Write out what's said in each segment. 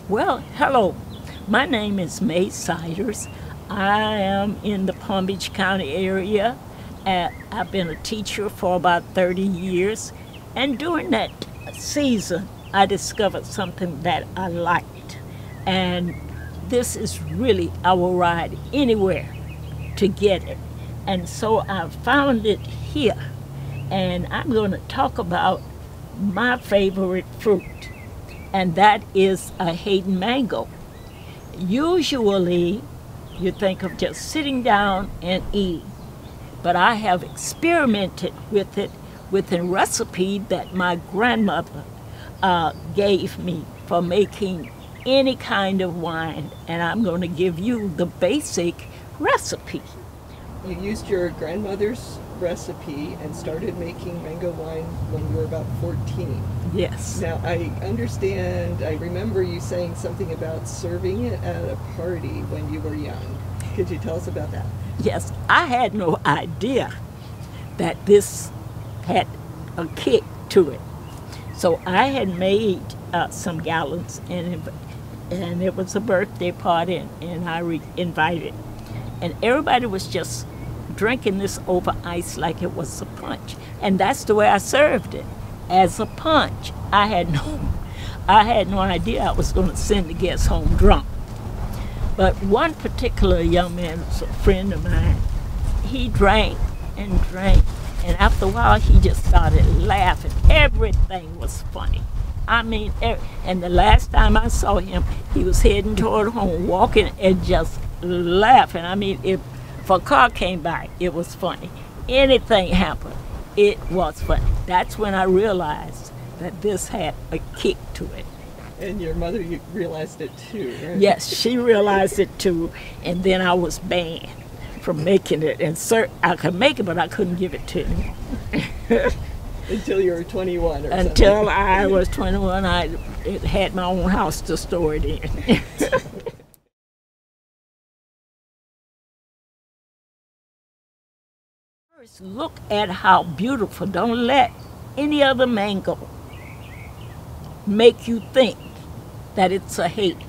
Well, hello. My name is Mae Siders. I am in the Palm Beach County area. I've been a teacher for about 30 years. And during that season, I discovered something that I liked. And this is really, I will ride anywhere to get it. And so I found it here. And I'm going to talk about my favorite fruit. And that is a Haden mango. Usually, you think of just sitting down and eating, but I have experimented with it with a recipe that my grandmother gave me for making any kind of wine, and I'm going to give you the basic recipe. You used your grandmother's recipe and started making mango wine when you were about 14. Yes. Now, I remember you saying something about serving it at a party when you were young. Could you tell us about that? Yes, I had no idea that this had a kick to it. So I had made some gallons, and it was a birthday party, and I invited. And everybody was just drinking this over ice like it was a punch. And that's the way I served it, as a punch. I had no idea I was going to send the guests home drunk. But one particular young man was a friend of mine. He drank and drank, and after a while he just started laughing. Everything was funny. I mean, and the last time I saw him, he was heading toward home, walking and just laughing. I mean, if a car came by, it was funny. Anything happened, it was funny. That's when I realized that this had a kick to it. And your mother realized it too, right? Yes, she realized it too, and then I was banned from making it. And I could make it, but I couldn't give it to him. Until you were 21 or something. Until I was 21, I had my own house to store it in. First, look at how beautiful. Don't let any other mango make you think that it's a Haden,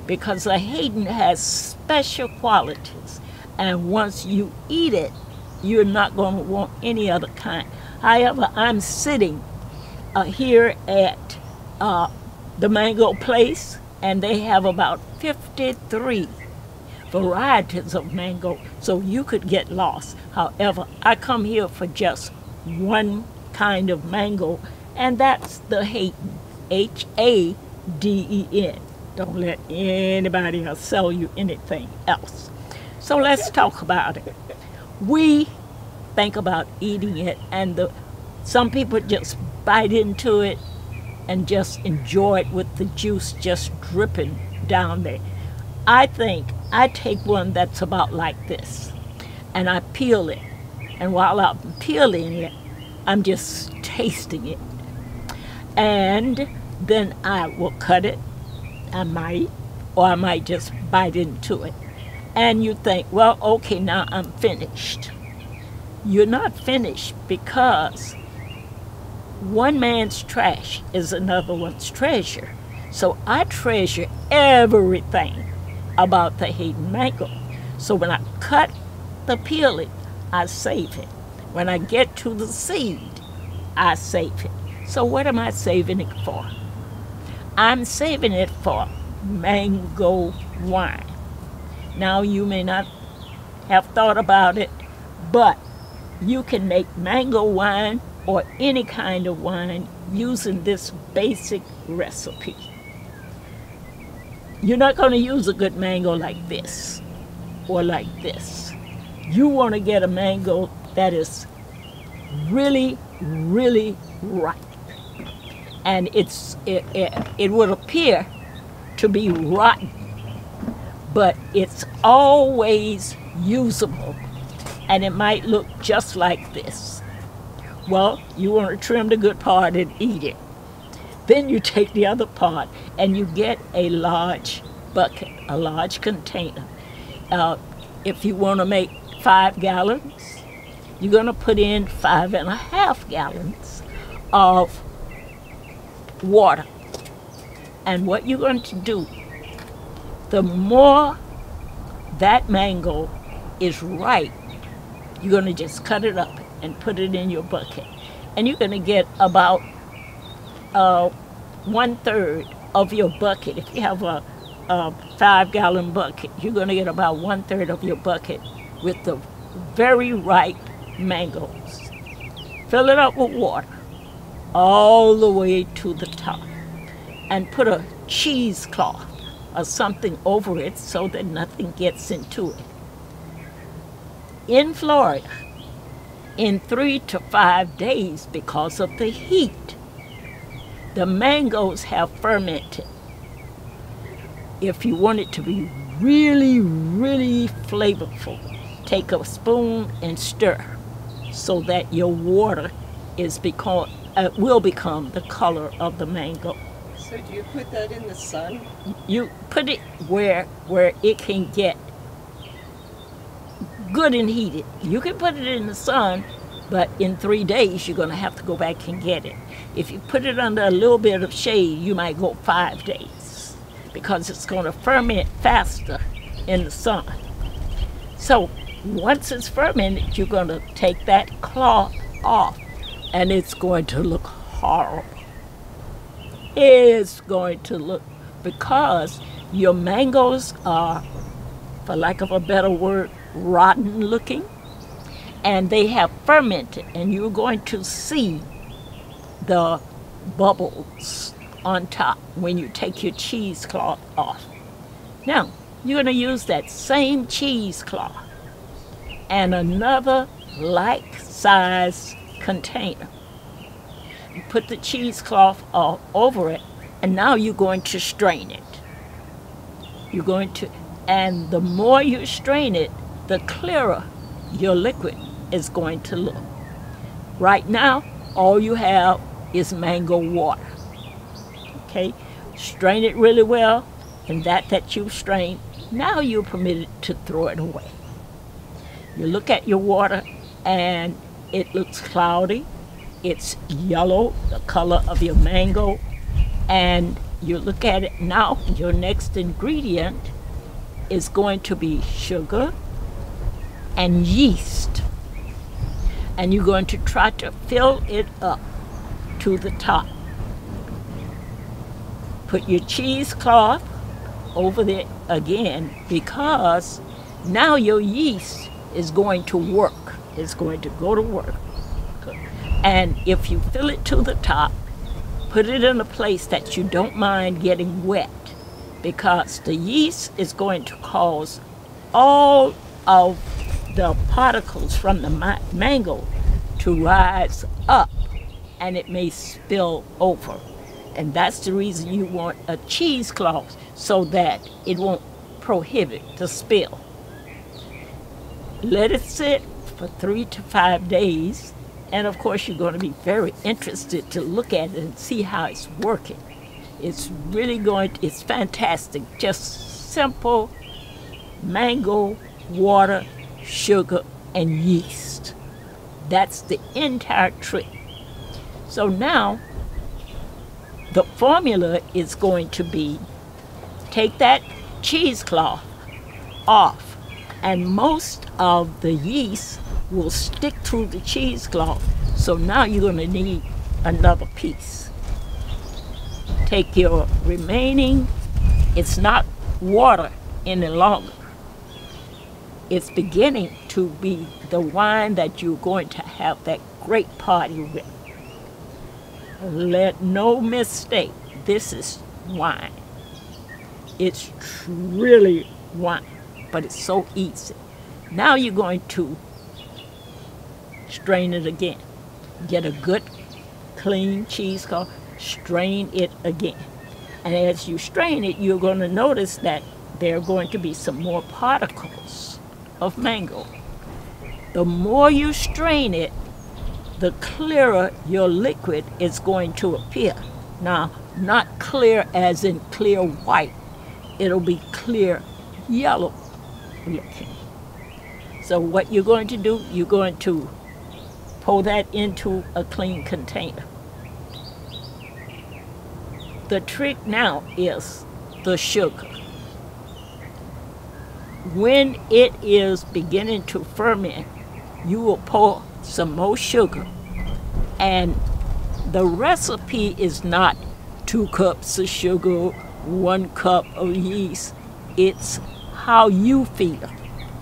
because a Haden has special qualities, and once you eat it, you're not going to want any other kind. However, I'm sitting here at the mango place, and they have about 53 varieties of mango, so you could get lost. However, I come here for just one kind of mango, and that's the Haden, H-A-D-E-N. Don't let anybody else sell you anything else. So let's talk about it. We think about eating it, and some people just bite into it and just enjoy it with the juice just dripping down there. I think I take one that's about like this, and I peel it. And while I'm peeling it, I'm just tasting it. And then I will cut it. I might, or I might just bite into it. And you think, well, okay, now I'm finished. You're not finished, because one man's trash is another one's treasure. So I treasure everything about the Haden mango. So when I cut the peeling, I save it. When I get to the seed, I save it. So what am I saving it for? I'm saving it for mango wine. Now, you may not have thought about it, but you can make mango wine or any kind of wine using this basic recipe. You're not going to use a good mango like this or like this. You want to get a mango that is really, really ripe. And it would appear to be rotten, but it's always usable, and it might look just like this. Well, you want to trim the good part and eat it. Then you take the other part and you get a large bucket, a large container. If you want to make 5 gallons, you're going to put in 5.5 gallons of water. And what you're going to do, the more that mango is ripe, you're going to just cut it up and put it in your bucket. And you're going to get about 1/3 of your bucket. If you have a 5-gallon bucket, you're going to get about 1/3 of your bucket with the very ripe mangoes. Fill it up with water all the way to the top and put a cheesecloth or something over it so that nothing gets into it. In Florida, in 3 to 5 days, because of the heat, the mangoes have fermented. If you want it to be really, really flavorful, take a spoon and stir so that your water will become the color of the mango. So do you put that in the sun? You put it where it can get good and heated. You can put it in the sun, but in 3 days you're going to have to go back and get it. If you put it under a little bit of shade, you might go 5 days because it's going to ferment faster in the sun. So once it's fermented, you're going to take that cloth off and it's going to look horrible. It's going to look, because your mangoes are, for lack of a better word, rotten looking, and they have fermented, and you're going to see the bubbles on top when you take your cheesecloth off. Now, you're going to use that same cheesecloth and another like-size container. You put the cheesecloth all over it, and now you're going to strain it. And the more you strain it, the clearer your liquid is going to look. Right now, all you have is mango water. Okay? Strain it really well, and that you've strained, now you're permitted to throw it away. You look at your water, and it looks cloudy. It's yellow, the color of your mango, and you look at it now, your next ingredient is going to be sugar and yeast. And you're going to try to fill it up to the top. Put your cheesecloth over there again, because now your yeast is going to work. It's going to go to work. And if you fill it to the top, put it in a place that you don't mind getting wet, because the yeast is going to cause all of the particles from the mango to rise up, and it may spill over. And that's the reason you want a cheesecloth, so that it won't prohibit the spill. Let it sit for 3 to 5 days, and of course you're going to be very interested to look at it and see how it's working. It's fantastic. Just simple mango, water, sugar, and yeast. That's the entire trick. So now the formula is going to be, take that cheesecloth off, and most of the yeast will stick through the cheesecloth. So now you're going to need another piece. Take your remaining, it's not water any longer. It's beginning to be the wine that you're going to have that great party with. Let no mistake, this is wine. It's really wine, but it's so easy. Now you're going to strain it again. Get a good, clean cheesecloth, strain it again. And as you strain it, you're going to notice that there are going to be some more particles of mango. The more you strain it, the clearer your liquid is going to appear. Now, not clear as in clear white. It'll be clear yellow looking. So what you're going to do, you're going to pour that into a clean container. The trick now is the sugar. When it is beginning to ferment, you will pour some more sugar. And the recipe is not 2 cups of sugar, 1 cup of yeast. It's how you feel.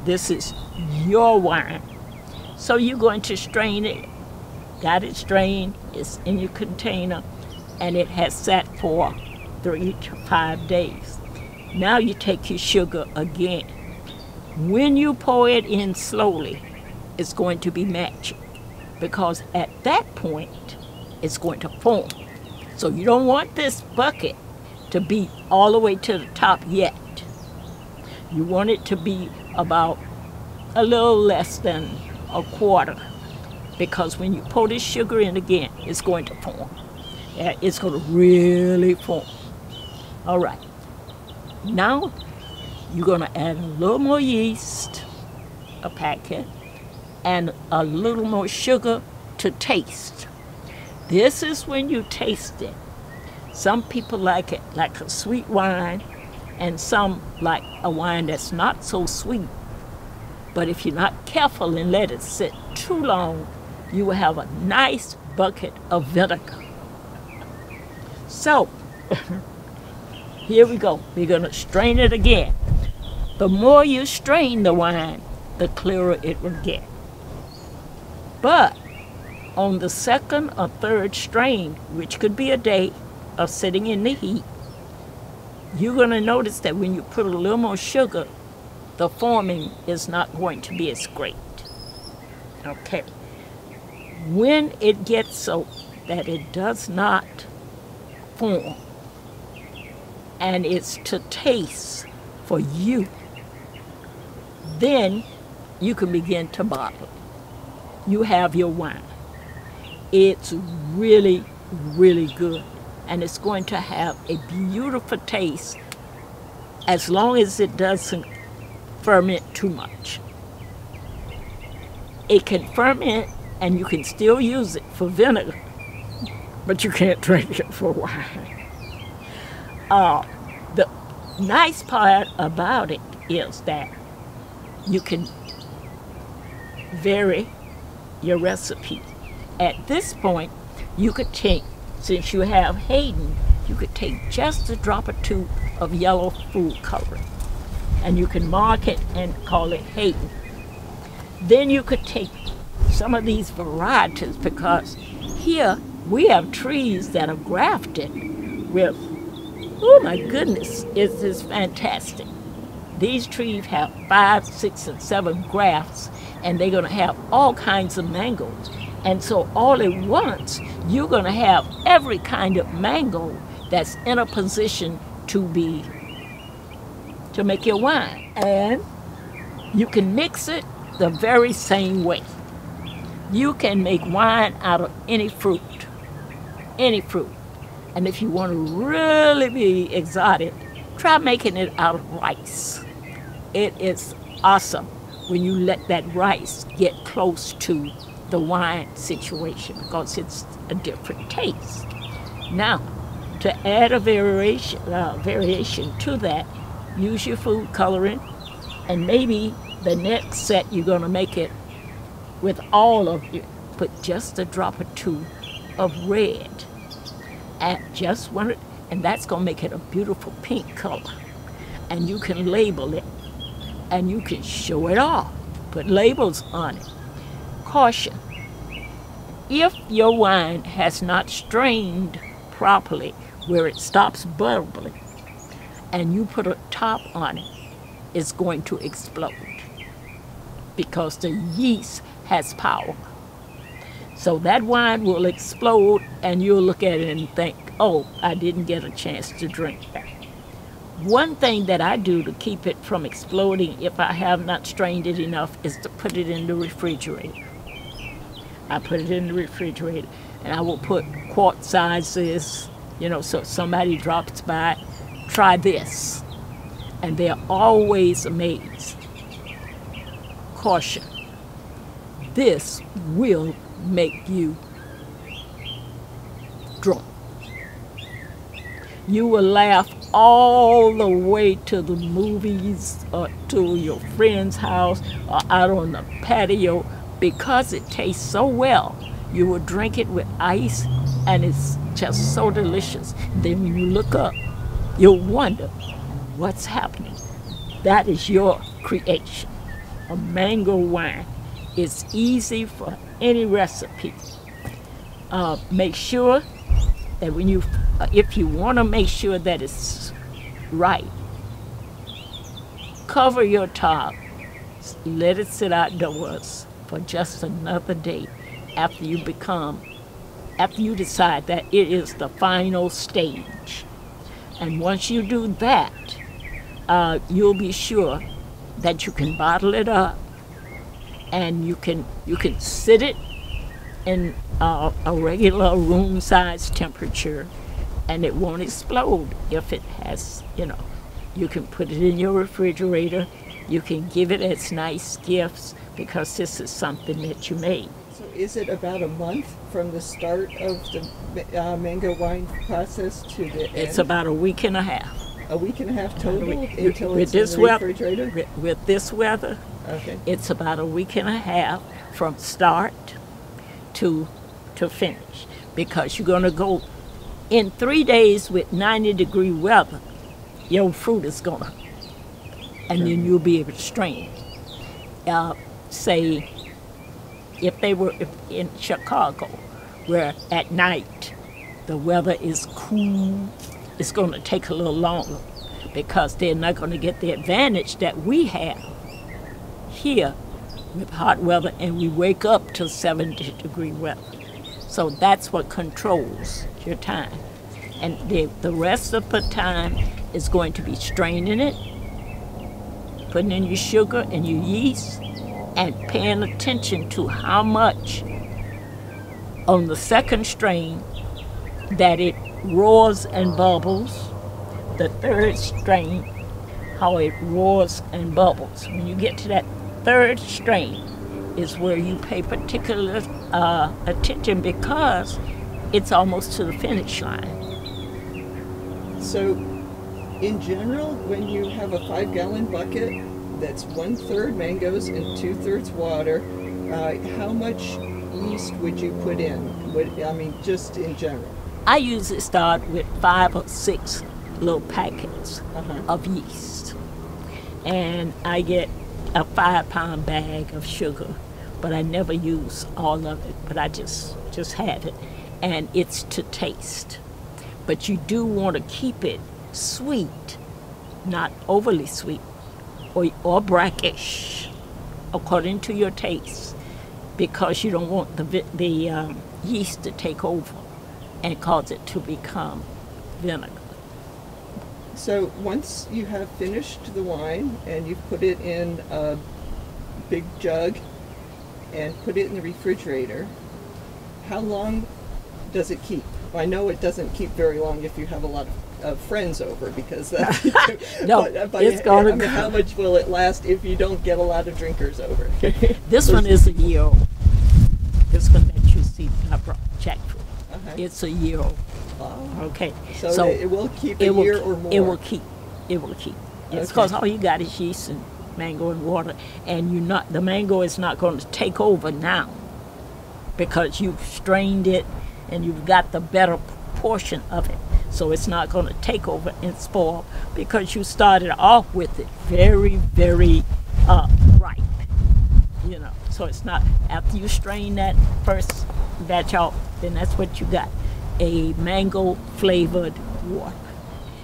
This is your wine. So you're going to strain it. Got it strained, it's in your container, and it has sat for 3 to 5 days. Now you take your sugar again. When you pour it in slowly, it's going to be magic, because at that point, it's going to foam. So you don't want this bucket to be all the way to the top yet. You want it to be about a little less than a quarter, because when you pour this sugar in again, it's going to form. Yeah, it's going to really form. All right. Now, you're going to add a little more yeast, a packet, and a little more sugar to taste. This is when you taste it. Some people like it like a sweet wine, and some like a wine that's not so sweet. But if you're not careful and let it sit too long, you will have a nice bucket of vinegar. So, here we go. We're going to strain it again. The more you strain the wine, the clearer it will get. But on the second or third strain, which could be a day of sitting in the heat, you're going to notice that when you put a little more sugar, the forming is not going to be as great. Okay. When it gets so that it does not form, and it's to taste for you, then you can begin to bottle. You have your wine. It's really, really good. And it's going to have a beautiful taste as long as it doesn't ferment too much. It can ferment and you can still use it for vinegar, but you can't drink it for wine. The nice part about it is that you can vary your recipe. At this point, you could take, since you have Haden, you could take just a drop or two of yellow food coloring, and you can mark it and call it Haden. Then you could take some of these varieties, because here we have trees that are grafted with, oh my goodness, it is fantastic. These trees have 5, 6, and 7 grafts, and they're going to have all kinds of mangoes. And so all at once, you're going to have every kind of mango that's in a position to make your wine. And you can mix it the very same way. You can make wine out of any fruit. Any fruit. And if you want to really be exotic, try making it out of rice. It is awesome when you let that rice get close to the wine situation, because it's a different taste. Now, to add a variation to that, use your food coloring, and maybe the next set you're going to make it with all of you. Put just a drop or two of red. Add just one, and that's going to make it a beautiful pink color. And you can label it, and you can show it off. Put labels on it. Caution: if your wine has not strained properly where it stops bubbling, and you put a top on it, it's going to explode, because the yeast has power. So that wine will explode, and you'll look at it and think, oh, I didn't get a chance to drink that. One thing that I do to keep it from exploding if I have not strained it enough is to put it in the refrigerator. I put it in the refrigerator, and I will put quart sizes, so if somebody drops by, try this. And they're always amazed. Caution: this will make you drunk. You will laugh all the way to the movies or to your friend's house or out on the patio because it tastes so well. You will drink it with ice and it's just so delicious. Then when you look up, you'll wonder what's happening. That is your creation. A mango wine. It's easy for any recipe. Make sure that when you, if you want to make sure that it's right, cover your top, let it sit outdoors for just another day after you decide that it is the final stage. And once you do that, you'll be sure that you can bottle it up and you can sit it in a regular room size temperature and it won't explode if it has, you can put it in your refrigerator. You can give it as nice gifts because this is something that you made. So is it about a month from the start of the mango wine process to the end? It's about a week and a half. A week and a half total until with it's in the refrigerator? With this weather, okay. It's about a week and a half from start to finish because you're going to go in 3 days with 90-degree weather. Your fruit is going to, and then you'll be able to strain it. Say, if they were in Chicago, where at night the weather is cool, it's going to take a little longer because they're not going to get the advantage that we have here with hot weather, and we wake up to 70-degree weather. So that's what controls your time. And the rest of the time is going to be straining it, putting in your sugar and your yeast, and paying attention to how much on the second strain that it roars and bubbles. The third strain, how it roars and bubbles. When you get to that third strain is where you pay particular attention because it's almost to the finish line. So in general, when you have a 5-gallon bucket that's 1/3 mangoes and 2/3 water, how much yeast would you put in? Just in general. I usually start with 5 or 6 little packets of yeast. And I get a 5-pound bag of sugar, but I never use all of it, but I just have it. And it's to taste. But you do want to keep it sweet, not overly sweet or brackish, according to your taste, because you don't want the yeast to take over and cause it to become vinegar. So once you have finished the wine and you've put it in a big jug and put it in the refrigerator, how long does it keep? I know it doesn't keep very long if you have a lot of friends over, because that's no, it's going to. How much will it last if you don't get a lot of drinkers over? This one is a year old. This one that you see I brought jackfruit. It's a year old. Oh. Okay, so it will keep a year or more. It will keep. It's because all you got is yeast and mango and water, and the mango is not going to take over now because you've strained it and you've got the better portion of it. So it's not going to take over and spoil because you started off with it very, very ripe. So it's not, after you strain that first batch off, then that's what you got, a mango flavored water.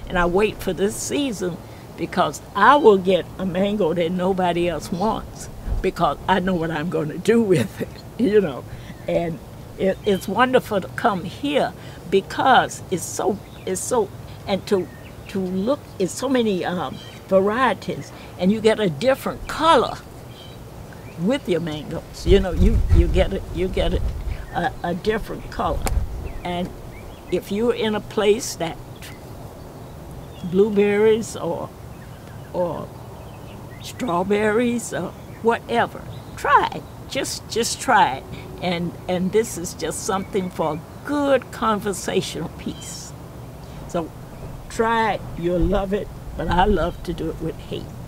And I wait for this season because I will get a mango that nobody else wants because I know what I'm going to do with it, And it's wonderful to come here because it's so and to look, it's so many varieties, and you get a different color with your mangoes. You get a different color. And if you're in a place that blueberries or strawberries or whatever, try it. Just try it. And this is just something for a good conversational piece. So try it, you'll love it, but I love to do it with Haden.